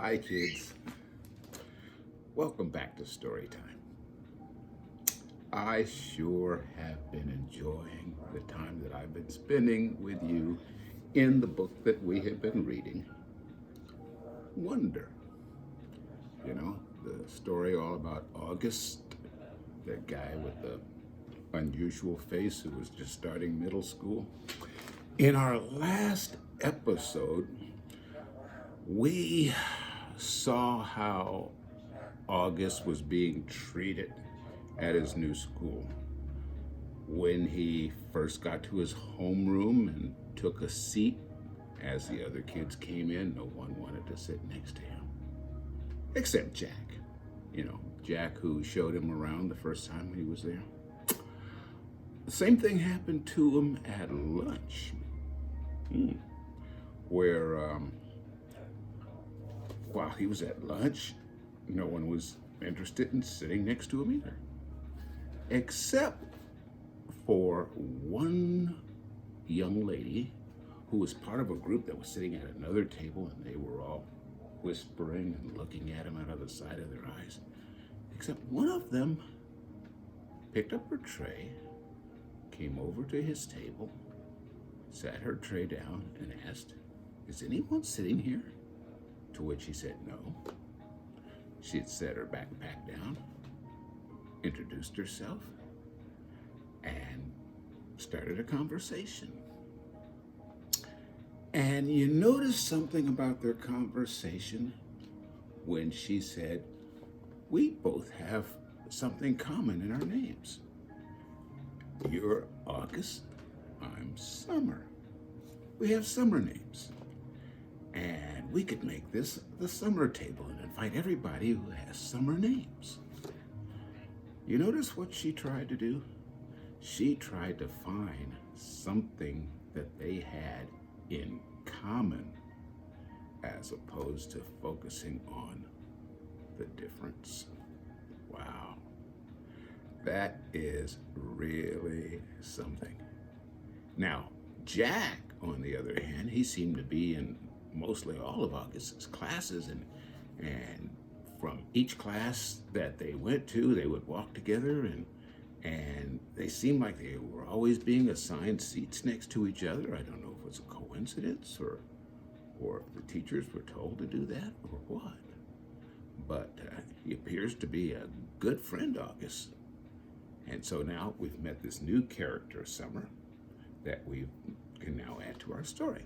Hi, kids. Welcome back to Story Time. I sure have been enjoying the time that I've been spending with you in the book that we have been reading, Wonder. You know, the story all about August, that guy with the unusual face who was just starting middle school. In our last episode, we saw how August was being treated at his new school. When he first got to his homeroom and took a seat, as the other kids came in, no one wanted to sit next to him. Except Jack. Jack who showed him around the first time he was there. The same thing happened to him at lunch, where while he was at lunch, no one was interested in sitting next to him either, except for one young lady who was part of a group that was sitting at another table, and they were all whispering and looking at him out of the side of their eyes. Except one of them picked up her tray, came over to his table, sat her tray down, and asked, "Is anyone sitting here?" To which he said no. She had set her backpack down, introduced herself, and started a conversation. And you notice something about their conversation when she said, "We both have something common in our names. You're August, I'm Summer. We have summer names. And we could make this the summer table and invite everybody who has summer names." You notice what she tried to do? She tried to find something that they had in common, as opposed to focusing on the difference. Wow. That is really something. Now, Jack, on the other hand, he seemed to be in mostly all of August's classes, and from each class that they went to, they would walk together, and they seemed like they were always being assigned seats next to each other. I don't know if it's a coincidence or if the teachers were told to do that or what. But he appears to be a good friend, August. And so now we've met this new character, Summer, that we can now add to our story.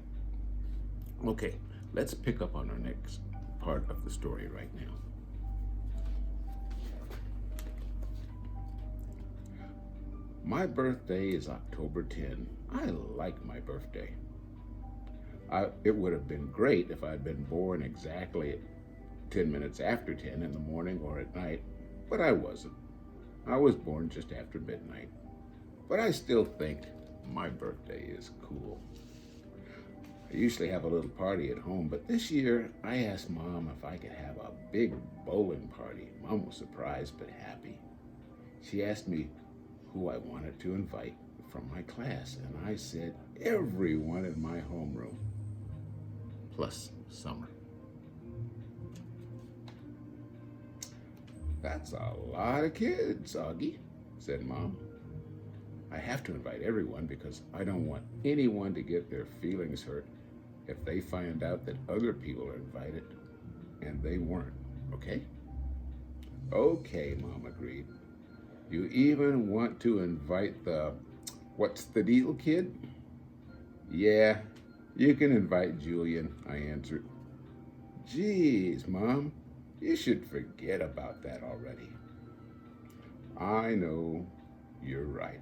Okay, let's pick up on our next part of the story right now. My birthday is October 10. I like my birthday. It would have been great if I'd been born exactly at 10 minutes after 10 in the morning or at night, but I wasn't. I was born just after midnight. But I still think my birthday is cool. I usually have a little party at home, but this year I asked Mom if I could have a big bowling party. Mom was surprised but happy. She asked me who I wanted to invite from my class, and I said everyone in my homeroom, plus Summer. "That's a lot of kids, Augie," said Mom. "I have to invite everyone because I don't want anyone to get their feelings hurt if they find out that other people are invited and they weren't, okay?" "Okay," Mom agreed. "You even want to invite the what's the deal kid?" "Yeah, you can invite Julian," I answered. "Geez, Mom, you should forget about that already." "I know, you're right."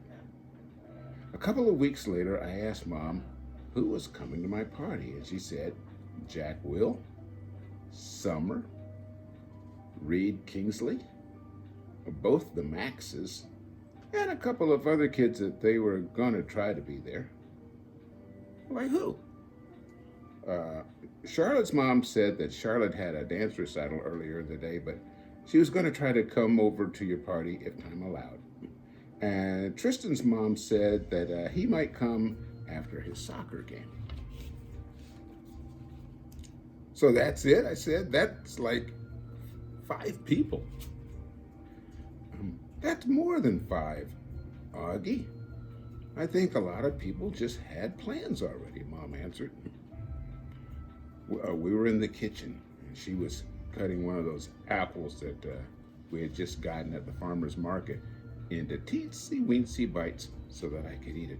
A couple of weeks later, I asked Mom who was coming to my party, and she said Jack Will, Summer, Reed Kingsley, both the Maxes, and a couple of other kids that they were gonna try to be there. "Like who?" Charlotte's mom said that Charlotte had a dance recital earlier in the day, but she was going to try to come over to your party if time allowed. And Tristan's mom said that he might come after his soccer game. So that's it, I said. That's like 5 people. That's more than five, Augie. I think a lot of people just had plans already, Mom answered. We were in the kitchen, and she was cutting one of those apples that we had just gotten at the farmer's market into teensy weensy bites so that I could eat it.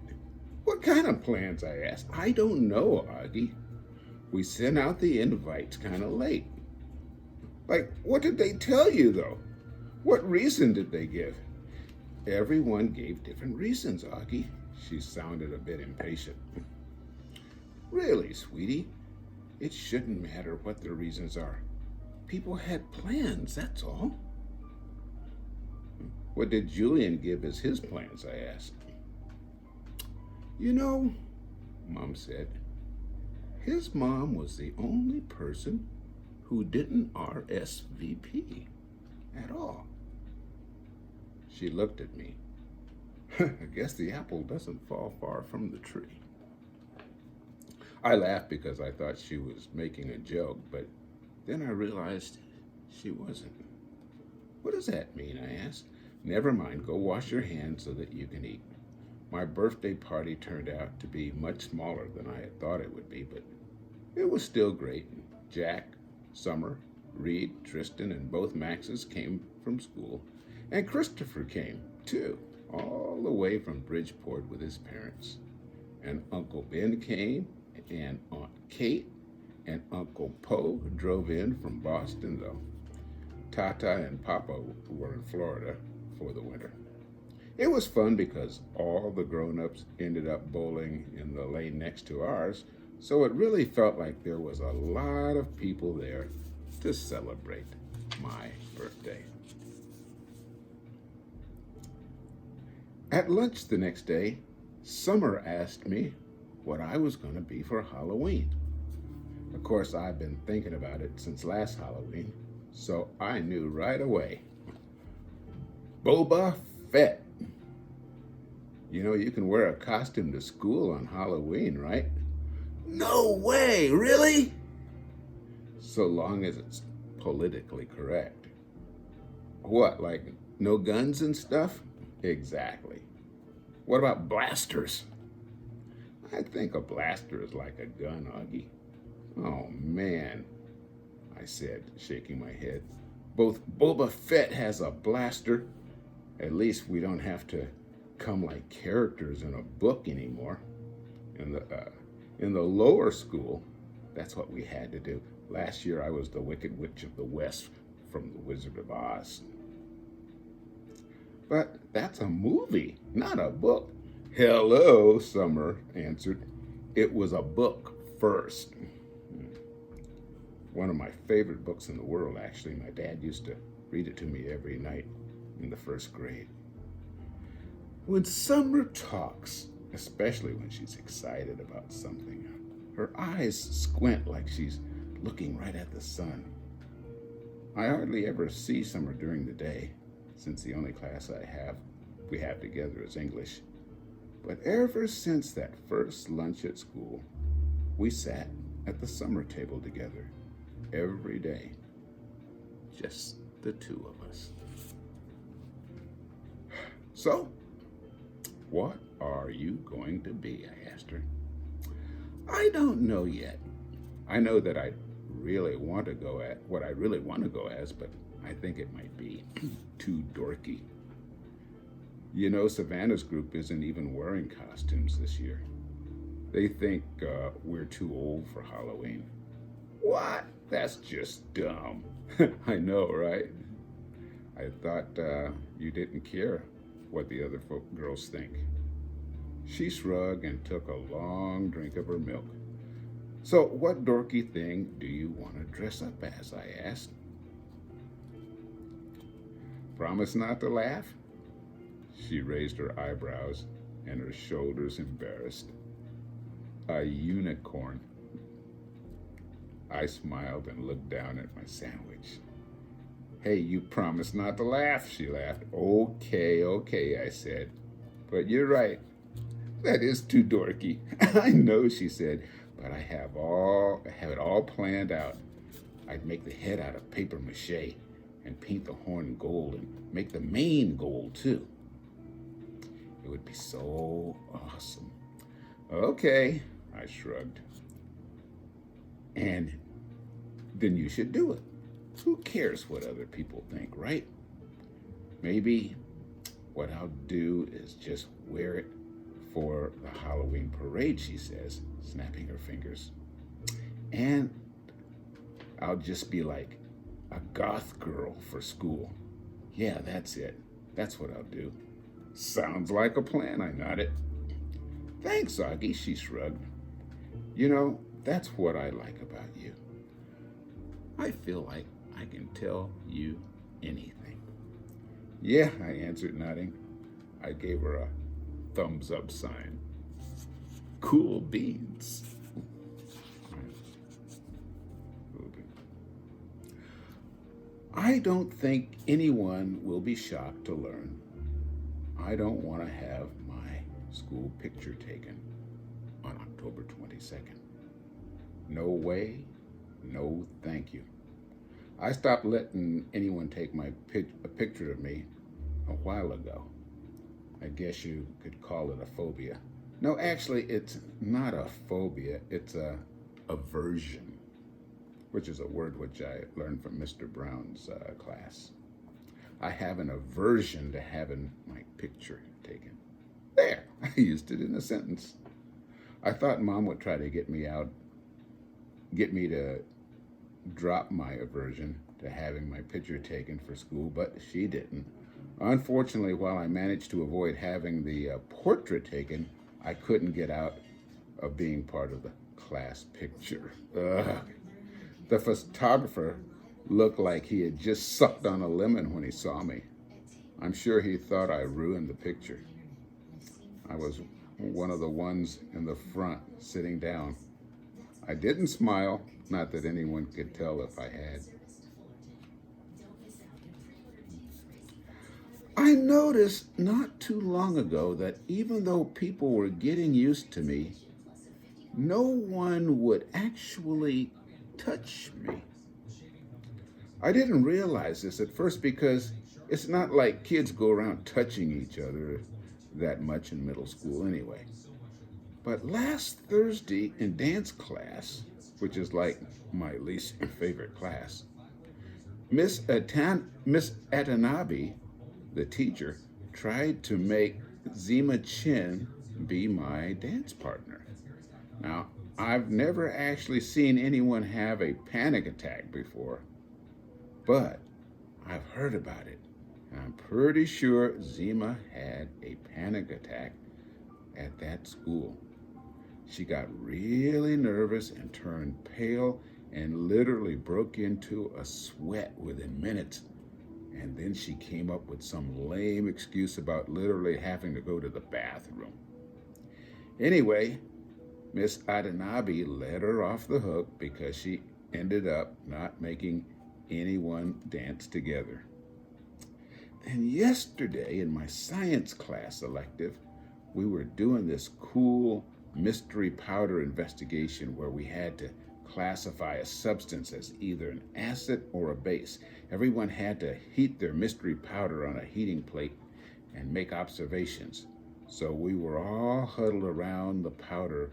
What kind of plans? I asked. I don't know, Augie. We sent out the invites kind of late. Like, what did they tell you, though? What reason did they give? Everyone gave different reasons, Augie. She sounded a bit impatient. Really, sweetie, it shouldn't matter what their reasons are. People had plans, that's all. What did Julian give as his plans? I asked. You know, Mom said, his mom was the only person who didn't RSVP at all. She looked at me. I guess the apple doesn't fall far from the tree. I laughed because I thought she was making a joke, but then I realized she wasn't. What does that mean? I asked. Never mind, go wash your hands so that you can eat. My birthday party turned out to be much smaller than I had thought it would be, but it was still great. Jack, Summer, Reed, Tristan, and both Maxes came from school, and Christopher came, too, all the way from Bridgeport with his parents. And Uncle Ben came, and Aunt Kate and Uncle Poe drove in from Boston, though Tata and Papa were in Florida for the winter. It was fun because all the grown-ups ended up bowling in the lane next to ours, so it really felt like there was a lot of people there to celebrate my birthday. At lunch the next day, Summer asked me what I was going to be for Halloween. Of course, I've been thinking about it since last Halloween, so I knew right away. Boba Fett. You know, you can wear a costume to school on Halloween, right? No way, really? So long as it's politically correct. What, like no guns and stuff? Exactly. What about blasters? I think a blaster is like a gun, Augie. Oh, man, I said, shaking my head. Both Boba Fett has a blaster. At least we don't have to come like characters in a book anymore. In the lower school, that's what we had to do. Last year I was the Wicked Witch of the West from The Wizard of Oz. But that's a movie, not a book. Hello, Summer answered. It was a book first. One of my favorite books in the world, actually. My dad used to read it to me every night in the first grade. When Summer talks, especially when she's excited about something, her eyes squint like she's looking right at the sun. I hardly ever see Summer during the day, since the only class we have together is English. But ever since that first lunch at school, we sat at the summer table together every day. Just the two of us. So, what are you going to be? I asked her. I don't know yet. I know that I really want to go at what I really want to go as, but I think it might be too dorky. You know, Savannah's group isn't even wearing costumes this year. They think we're too old for Halloween. What? That's just dumb. I know, right? I thought you didn't care what the other girls think. She shrugged and took a long drink of her milk. So what dorky thing do you want to dress up as? I asked. Promise not to laugh? She raised her eyebrows and her shoulders embarrassed. A unicorn. I smiled and looked down at my sandwich. Hey, you promised not to laugh, she laughed. Okay, I said. But you're right. That is too dorky. I know, she said, but I have it all planned out. I'd make the head out of paper mache and paint the horn gold and make the mane gold too. It would be so awesome. Okay, I shrugged. And then you should do it. Who cares what other people think, right? Maybe what I'll do is just wear it for the Halloween parade, she says, snapping her fingers. And I'll just be like a goth girl for school. Yeah, that's it. That's what I'll do. Sounds like a plan, I nodded. Thanks, Augie, she shrugged. You know, that's what I like about you. I feel like I can tell you anything. Yeah, I answered, nodding. I gave her a thumbs up sign. Cool beans. I don't think anyone will be shocked to learn I don't want to have my school picture taken on October 22nd. No way, no thank you. I stopped letting anyone take a picture of me a while ago. I guess you could call it a phobia. No, actually, it's not a phobia, it's a aversion, which is a word which I learned from Mr. Brown's class. I have an aversion to having my picture taken. There, I used it in a sentence. I thought Mom would try to get me to drop my aversion to having my picture taken for school, but she didn't. Unfortunately, while I managed to avoid having the portrait taken, I couldn't get out of being part of the class picture. Ugh. The photographer looked like he had just sucked on a lemon when he saw me. I'm sure he thought I ruined the picture. I was one of the ones in the front, sitting down. I didn't smile, not that anyone could tell if I had. I noticed not too long ago that even though people were getting used to me, no one would actually touch me. I didn't realize this at first because it's not like kids go around touching each other that much in middle school anyway. But last Thursday in dance class, which is like my least favorite class, Miss Atanabe, the teacher, tried to make Zima Chin be my dance partner. Now, I've never actually seen anyone have a panic attack before, but I've heard about it. And I'm pretty sure Zima had a panic attack at that school. She got really nervous and turned pale and literally broke into a sweat within minutes. And then she came up with some lame excuse about literally having to go to the bathroom. Anyway, Miss Adanabi let her off the hook because she ended up not making anyone dance together. Then yesterday in my science class elective, we were doing this cool mystery powder investigation where we had to classify a substance as either an acid or a base. Everyone had to heat their mystery powder on a heating plate and make observations. So we were all huddled around the powder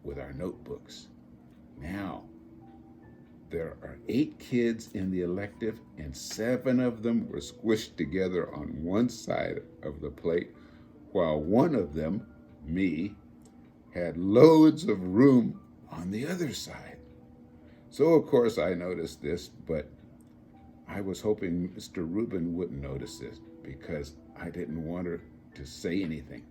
with our notebooks. Now, there are 8 kids in the elective and 7 of them were squished together on one side of the plate, while one of them, me, had loads of room on the other side. So of course I noticed this, but I was hoping Mr. Rubin wouldn't notice this because I didn't want her to say anything.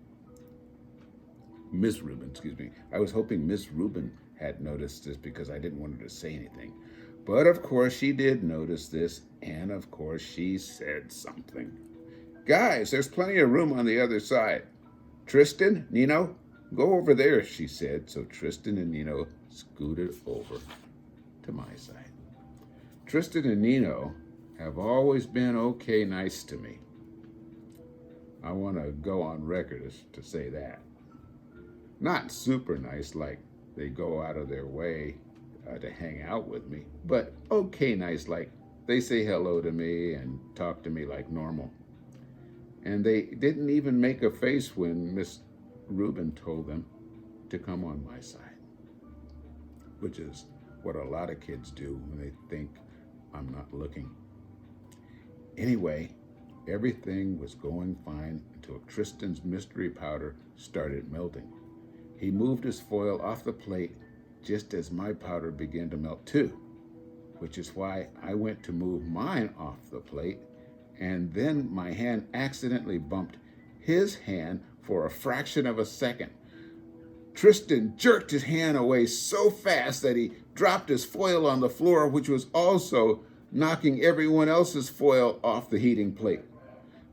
Miss Rubin, excuse me. I was hoping Miss Rubin had noticed this because I didn't want her to say anything. But of course she did notice this, and of course she said something. Guys, there's plenty of room on the other side. Tristan, Nino, go over there, she said. So Tristan and Nino scooted over to my side. Tristan and Nino have always been okay nice to me. I want to go on record to say that. Not super nice, like they go out of their way to hang out with me, but okay, nice. Like they say hello to me and talk to me like normal. And they didn't even make a face when Miss Rubin told them to come on my side, which is what a lot of kids do when they think I'm not looking. Anyway, everything was going fine until Tristan's mystery powder started melting. He moved his foil off the plate just as my powder began to melt too, which is why I went to move mine off the plate, and then my hand accidentally bumped his hand for a fraction of a second. Tristan jerked his hand away so fast that he dropped his foil on the floor, which was also knocking everyone else's foil off the heating plate.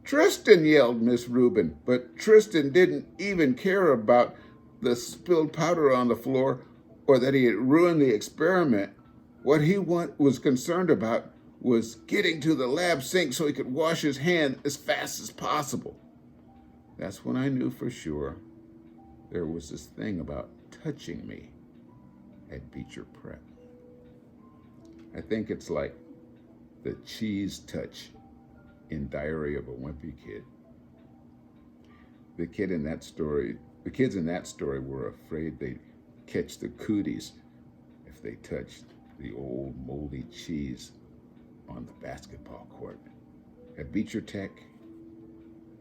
Tristan, yelled Miss Rubin, but Tristan didn't even care about the spilled powder on the floor or that he had ruined the experiment. What he was concerned about was getting to the lab sink so he could wash his hand as fast as possible. That's when I knew for sure there was this thing about touching me at Beecher Prep. I think it's like the cheese touch in Diary of a Wimpy Kid. The kids in that story were afraid they'd catch the cooties if they touched the old moldy cheese on the basketball court. At Beecher Tech,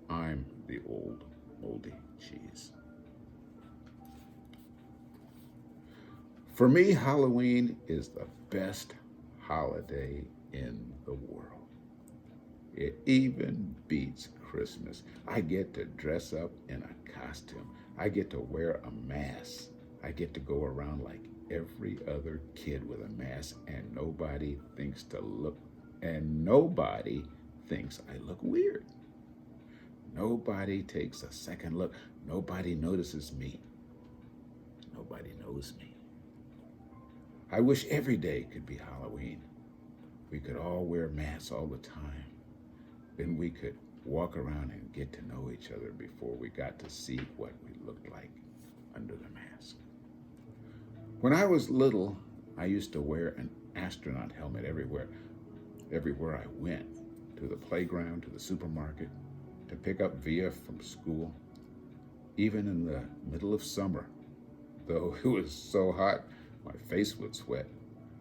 I'm the old moldy cheese. For me, Halloween is the best holiday in the world. It even beats Christmas. I get to dress up in a costume. I get to wear a mask. I get to go around like every other kid with a mask, and nobody thinks I look weird. Nobody takes a second look. Nobody notices me. Nobody knows me. I wish every day could be Halloween. We could all wear masks all the time. Then we could walk around and get to know each other before we got to see what we looked like under the mask. When I was little, I used to wear an astronaut helmet everywhere I went, to the playground, to the supermarket, to pick up Via from school, even in the middle of summer. Though it was so hot, my face would sweat.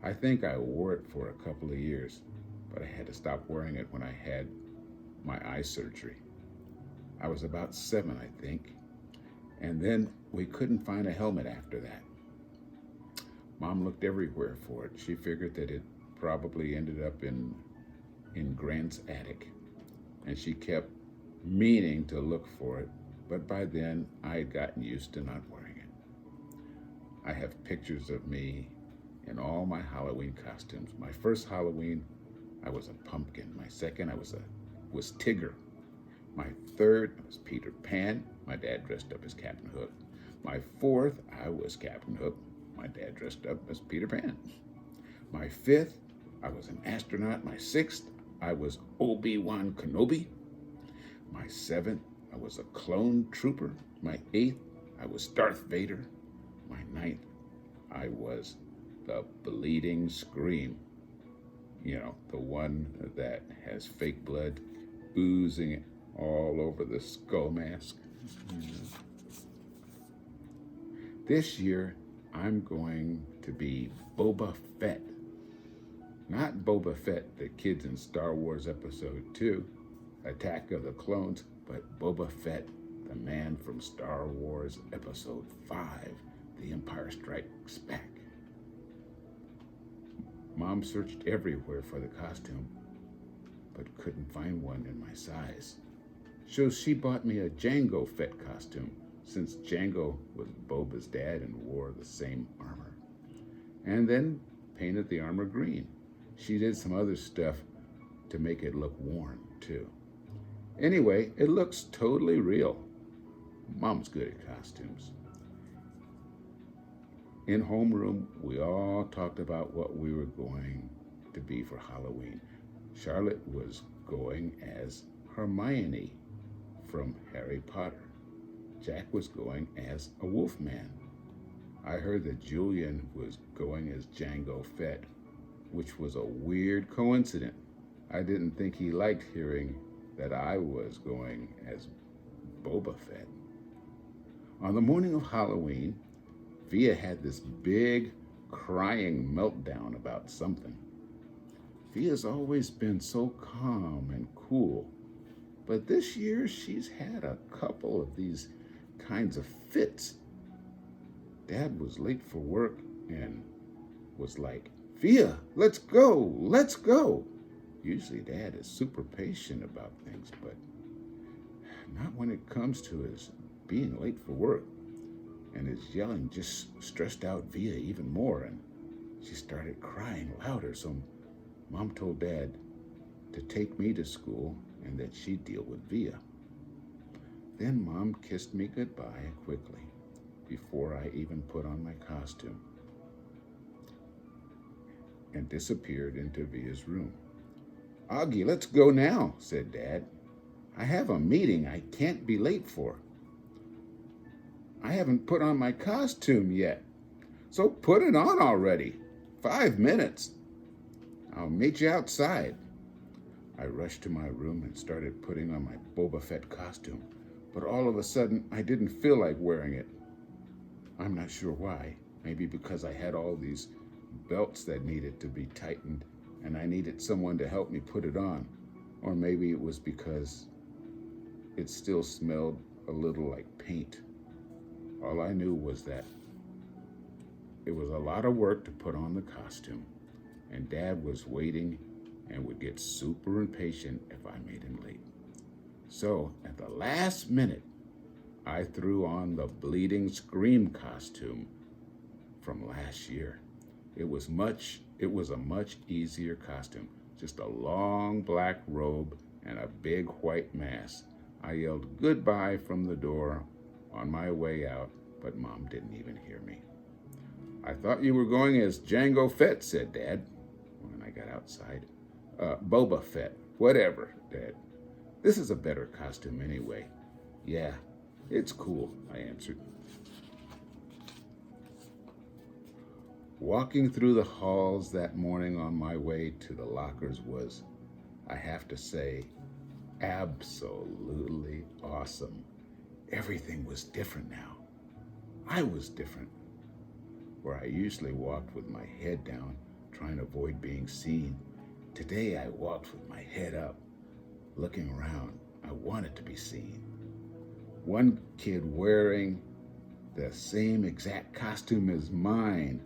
I think I wore it for a couple of years, but I had to stop wearing it when I had my eye surgery. I was about 7, I think, and then we couldn't find a helmet after that. Mom looked everywhere for it. She figured that it probably ended up in Grant's attic, and she kept meaning to look for it, but by then I had gotten used to not wearing it. I have pictures of me in all my Halloween costumes. My first Halloween, I was a pumpkin. My second, I was Tigger. My third, I was Peter Pan. My dad dressed up as Captain Hook. My fourth, I was Captain Hook. My dad dressed up as Peter Pan. My fifth, I was an astronaut. My sixth, I was Obi-Wan Kenobi. My seventh, I was a clone trooper. My eighth, I was Darth Vader. My ninth, I was the Bleeding Scream. You know, the one that has fake blood oozing all over the skull mask. This year, I'm going to be Boba Fett. Not Boba Fett, the kids in Star Wars Episode 2, Attack of the Clones, but Boba Fett, the man from Star Wars Episode 5, The Empire Strikes Back. Mom searched everywhere for the costume, but couldn't find one in my size. So she bought me a Jango Fett costume, since Jango was Boba's dad and wore the same armor. And then painted the armor green. She did some other stuff to make it look worn, too. Anyway, it looks totally real. Mom's good at costumes. In homeroom, we all talked about what we were going to be for Halloween. Charlotte was going as Hermione from Harry Potter. Jack was going as a wolfman. I heard that Julian was going as Jango Fett, which was a weird coincidence. I didn't think he liked hearing that I was going as Boba Fett. On the morning of Halloween, Via had this big crying meltdown about something. Via's always been so calm and cool, but this year she's had a couple of these kinds of fits. Dad was late for work and was like, Via, let's go, let's go. Usually Dad is super patient about things, but not when it comes to his being late for work. And his yelling just stressed out Via even more, and she started crying louder. So Mom told Dad to take me to school and that she'd deal with Via. Then Mom kissed me goodbye quickly before I even put on my costume and disappeared into Via's room. Augie, let's go now, said Dad. I have a meeting I can't be late for. I haven't put on my costume yet, so put it on already. 5 minutes. I'll meet you outside. I rushed to my room and started putting on my Boba Fett costume, but all of a sudden I didn't feel like wearing it. I'm not sure why. Maybe because I had all these belts that needed to be tightened and I needed someone to help me put it on. Or maybe it was because it still smelled a little like paint. All I knew was that it was a lot of work to put on the costume, and Dad was waiting and would get super impatient if I made him late. So at the last minute, I threw on the Bleeding Scream costume from last year. It was a much easier costume, just a long black robe and a big white mask. I yelled goodbye from the door on my way out, but Mom didn't even hear me. I thought you were going as Jango Fett, said Dad when I got outside. Boba Fett, whatever, Dad. This is a better costume anyway. Yeah, it's cool, I answered. Walking through the halls that morning on my way to the lockers was, I have to say, absolutely awesome. Everything was different now. I was different. Where I usually walked with my head down, trying to avoid being seen, today I walked with my head up, looking around. I wanted to be seen. One kid wearing the same exact costume as mine,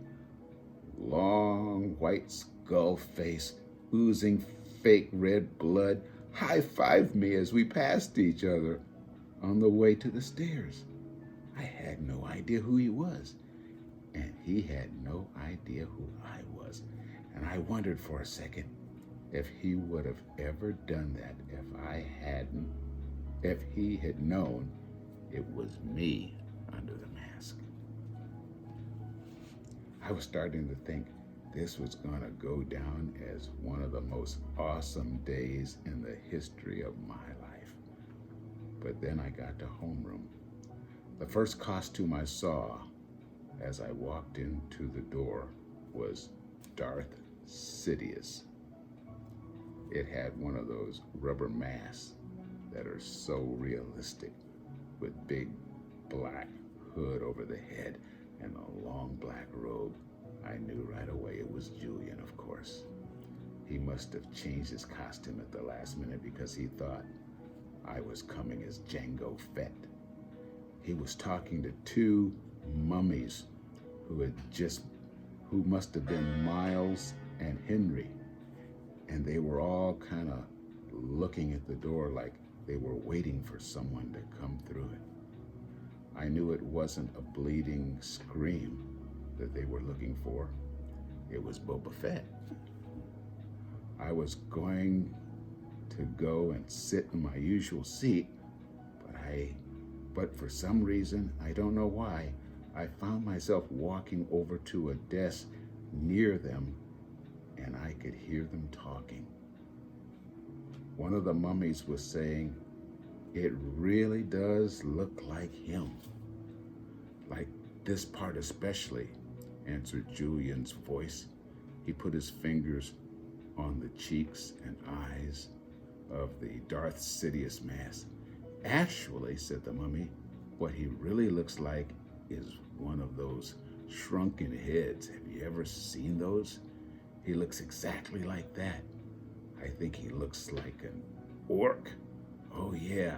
long white skull face, oozing fake red blood, high-fived me as we passed each other on the way to the stairs. I had no idea who he was, and he had no idea who I was. And I wondered for a second if he would have ever done that if he had known it was me under the mask. I was starting to think this was going to go down as one of the most awesome days in the history of my life. But then I got to homeroom. The first costume I saw as I walked into the door was Darth Sidious. It had one of those rubber masks that are so realistic, with big black hood over the head and a long black robe. I knew right away it was Julian, of course. He must have changed his costume at the last minute because he thought I was coming as Jango Fett. He was talking to two mummies who must have been Miles and Henry. And they were all kind of looking at the door like they were waiting for someone to come through it. I knew it wasn't a bleeding scream that they were looking for. It was Boba Fett. I was going to go and sit in my usual seat, but for some reason, I don't know why, I found myself walking over to a desk near them, and I could hear them talking. One of the mummies was saying, "It really does look like him. Like This part especially, answered Julian's voice. He put his fingers on the cheeks and eyes of the Darth Sidious mask. Actually, said the mummy, what he really looks like is one of those shrunken heads. Have you ever seen those? He looks exactly like that. I think he looks like an orc. Oh yeah.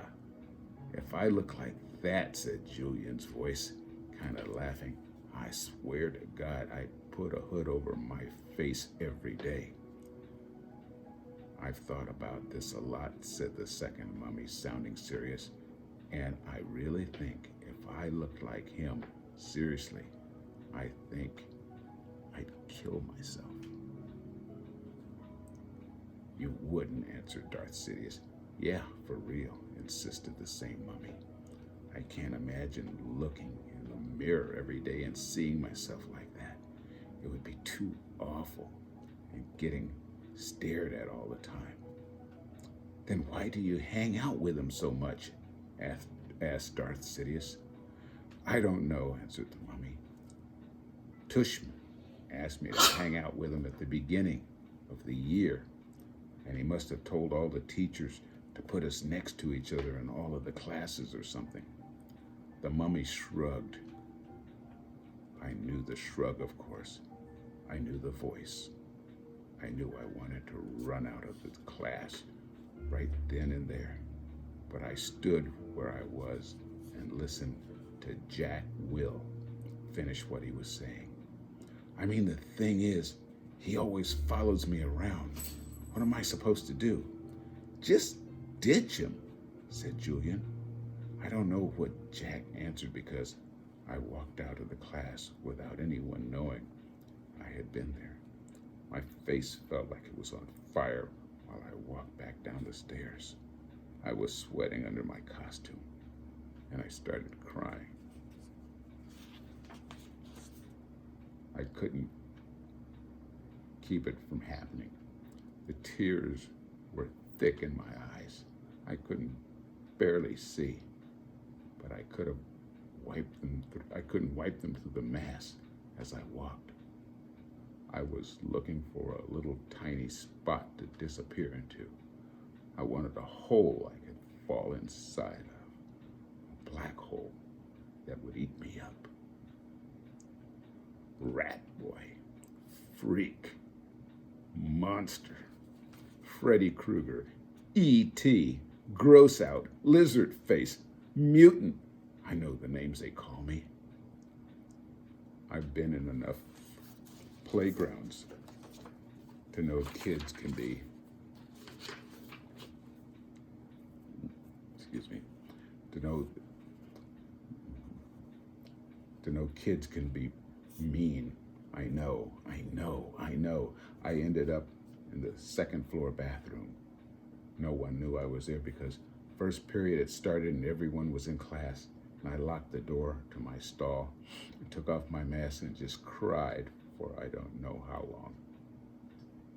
If I look like that, said Julian's voice, kind of laughing, I swear to God I'd put a hood over my face every day. I've thought about this a lot, said the second mummy, sounding serious, and I really think if I looked like him, seriously, I think I'd kill myself. You wouldn't, answered Darth Sidious. Yeah, for real, insisted the same mummy. I can't imagine looking in the mirror every day and seeing myself like that. It would be too awful and getting stared at all the time. Then why do you hang out with him so much? asked Darth Sidious. I don't know, answered the mummy. Tushman asked me to hang out with him at the beginning of the year, and he must have told all the teachers to put us next to each other in all of the classes or something. The mummy shrugged. I knew the shrug, of course. I knew the voice. I knew I wanted to run out of the class right then and there. But I stood where I was and listened to Jack Will finish what he was saying. I mean, the thing is, he always follows me around. What am I supposed to do? Just ditch him, said Julian. I don't know what Jack answered because I walked out of the class without anyone knowing I had been there. My face felt like it was on fire while I walked back down the stairs. I was sweating under my costume, and I started crying. I couldn't keep it from happening. The tears were thick in my eyes. I couldn't barely see, but I could have wiped them. I couldn't wipe them through the mask as I walked. I was looking for a little tiny spot to disappear into. I wanted a hole I could fall inside of, a black hole that would eat me up. Rat boy, freak, monster, Freddy Krueger, E.T., gross out, lizard face, mutant. I know the names they call me. I've been in enough playgrounds to know kids can be, to know kids can be mean. I know. I ended up in the second floor bathroom. No one knew I was there because first period had started and everyone was in class. And I locked the door to my stall and took off my mask and just cried for I don't know how long.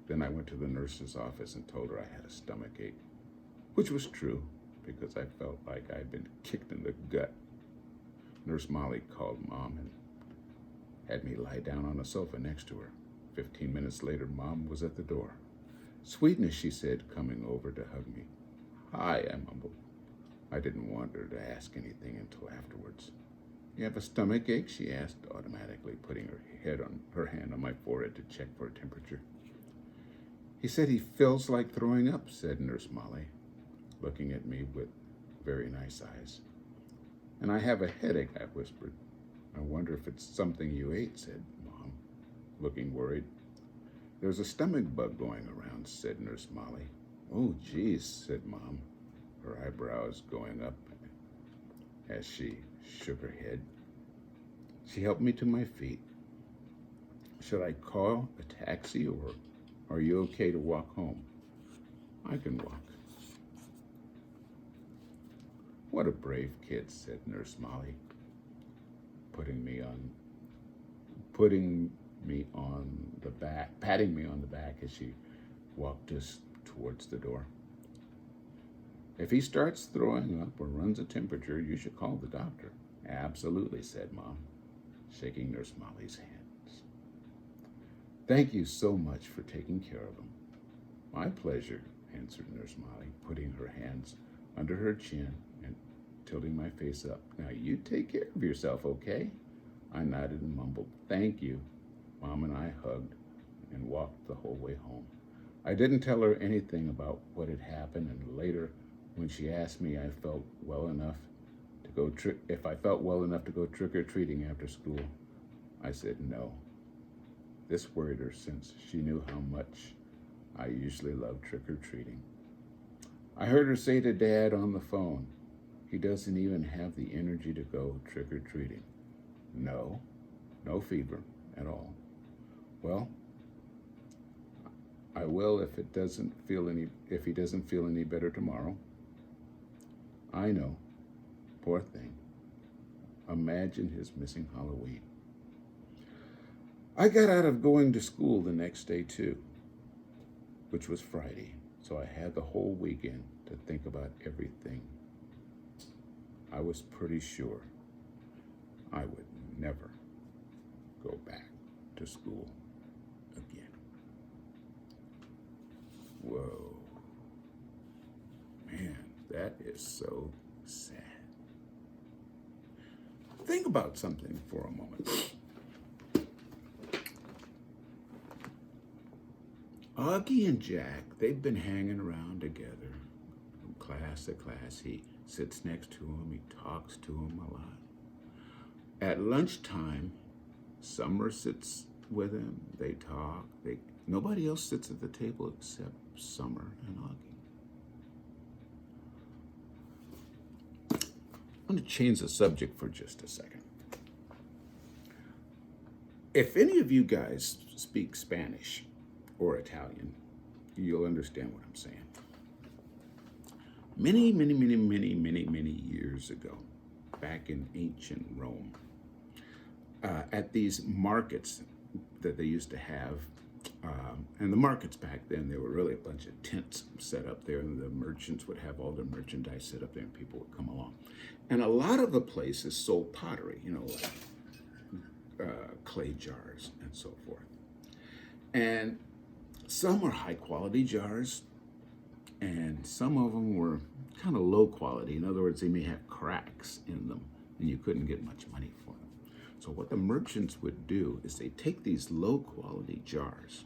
Then I went to the nurse's office and told her I had a stomach ache, which was true because I felt like I'd been kicked in the gut. Nurse Molly called Mom and had me lie down on a sofa next to her. 15 minutes later, Mom was at the door. Sweetness, she said, coming over to hug me. Hi, I mumbled. I didn't want her to ask anything until afterwards. You have a stomach ache? She asked, automatically putting her hand on my forehead to check for a temperature. He said he feels like throwing up, said Nurse Molly, looking at me with very nice eyes. And I have a headache, I whispered. I wonder if it's something you ate, said Mom, looking worried. There's a stomach bug going around, said Nurse Molly. Oh, geez, said Mom, her eyebrows going up as she shook her head. She helped me to my feet. Should I call a taxi or are you okay to walk home? I can walk. What a brave kid, said Nurse Molly, patting me on the back as she walked us towards the door. If he starts throwing up or runs a temperature, you should call the doctor. Absolutely, said Mom. shaking Nurse Molly's hands. Thank you so much for taking care of him. My pleasure, answered Nurse Molly, putting her hands under her chin and tilting my face up. Now you take care of yourself, okay? I nodded and mumbled, thank you. Mom and I hugged and walked the whole way home. I didn't tell her anything about what had happened, and later, when she asked me if I felt well enough to go trick-or-treating after school, I said no. This worried her since she knew how much I usually love trick-or-treating. I heard her say to Dad on the phone, he doesn't even have the energy to go trick-or-treating. No fever at all. Well, I will if he doesn't feel any better tomorrow. I know. Poor thing. Imagine his missing Halloween. I got out of going to school the next day too, which was Friday, so I had the whole weekend to think about everything. I was pretty sure I would never go back to school again. Whoa. Man, that is so sad. Think about something for a moment. Augie and Jack, they've been hanging around together from class to class. He sits next to him, he talks to him a lot. At lunchtime, Summer sits with him, they talk. Nobody else sits at the table except Summer and Augie. I'm going to change the subject for just a second. If any of you guys speak Spanish or Italian, you'll understand what I'm saying. Many years ago, back in ancient Rome, at these markets that they used to have, and the markets back then, they were really a bunch of tents set up there, and the merchants would have all their merchandise set up there, and people would come along. And a lot of the places sold pottery, like clay jars and so forth. And some were high quality jars, and some of them were kind of low quality. In other words, they may have cracks in them, and you couldn't get much money for them. So what the merchants would do is they'd take these low quality jars,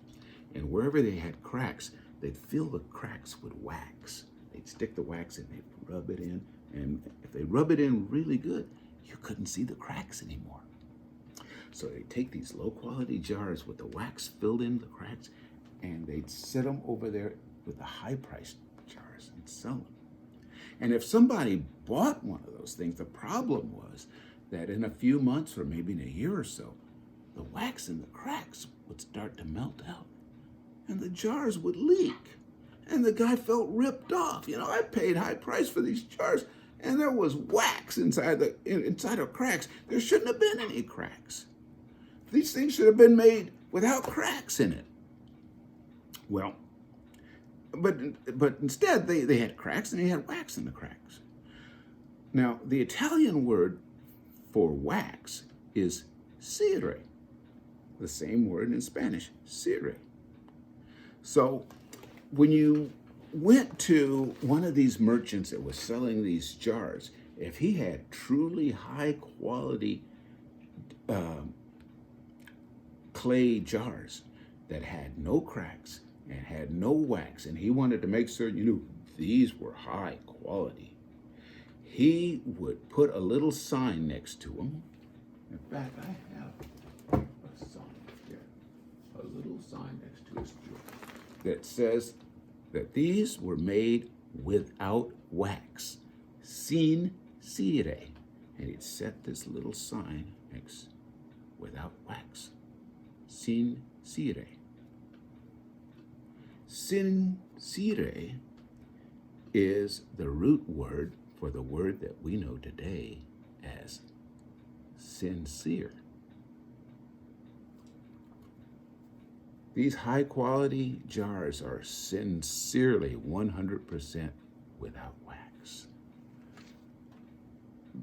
and wherever they had cracks, they'd fill the cracks with wax. They'd stick the wax in, they'd rub it in, and if they rub it in really good, you couldn't see the cracks anymore. So they'd take these low quality jars with the wax filled in the cracks, and they'd set them over there with the high priced jars and sell them. And if somebody bought one of those things, the problem was that in a few months or maybe in a year or so, the wax in the cracks would start to melt out and the jars would leak. And the guy felt ripped off. I paid high price for these jars and there was wax inside of cracks. There shouldn't have been any cracks. These things should have been made without cracks in it. Well, but instead they had cracks and they had wax in the cracks. Now, the Italian word for wax is cire, the same word in Spanish, cire. So when you went to one of these merchants that was selling these jars, if he had truly high quality clay jars that had no cracks and had no wax, and he wanted to make certain you knew these were high quality, he would put a little sign next to them. In fact, I have a sign here, a little sign next to his jar that says that these were made without wax, sin cire. And he'd set this little sign next, without wax, sin cire. Sin cire is the root word for the word that we know today as sincere. These high quality jars are sincerely 100% without wax.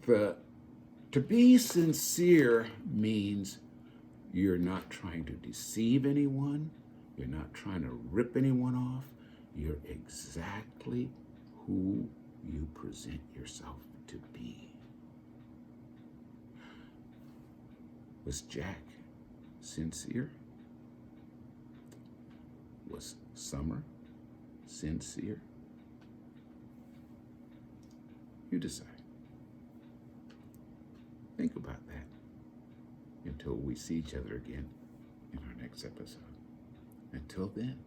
The To be sincere means you're not trying to deceive anyone. You're not trying to rip anyone off. You're exactly who you present yourself to be. Was Jack sincere? Was Summer sincere? You decide. Think about that until we see each other again in our next episode. Until then,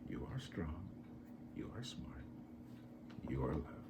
you are strong, you are smart, you are loved.